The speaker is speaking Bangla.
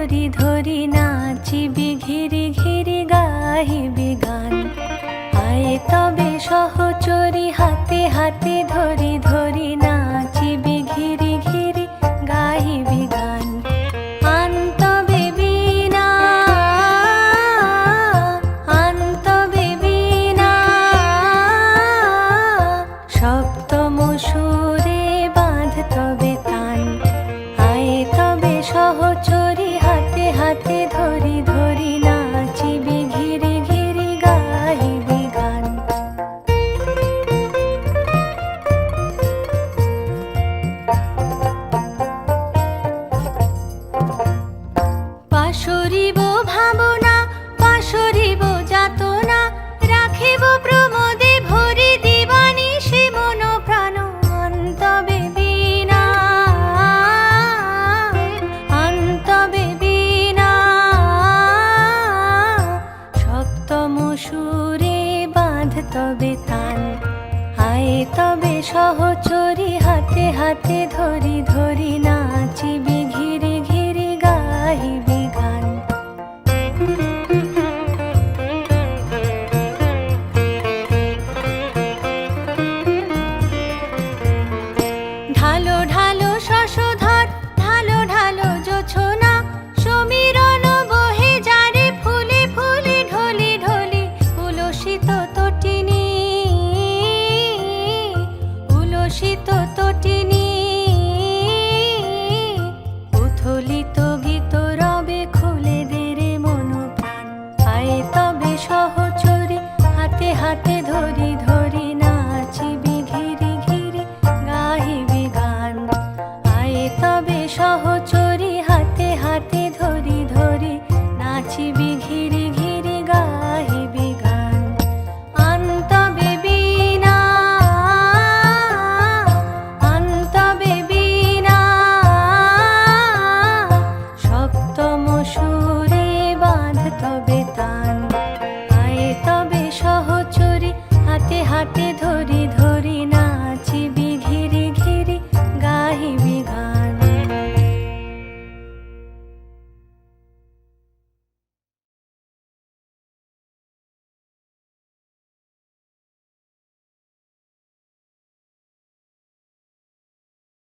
ধরি ধরি নাচিবি ঘিরি ঘিরি গাহিবি গান। আয়ে তবে সহচরি হাতে হাতে ধরি ধরি নাচিবি ঘিরি ঘিরি গাহিবি গান। আন তবে বীণা আন তবে বীণা সপ্তম সুরে বাঁধ তবে তান। আয়ে তবে সহচরি হাতে হাতে ধরি ধরি নাচিবি ঘিরি ঘিরি গাহিবি গান। পাশরিব ভাবনা পাশরিব যাতনা রাখিব প্রমোদে ভরি দিবানিশি মন প্রাণ। আন তবে বীণা আন তবে বীণা সপ্তম সুরে বাঁধ তবে তান। আয়ে তবে সহচরি হাতে হাতে ধরি ধরি নাচিবি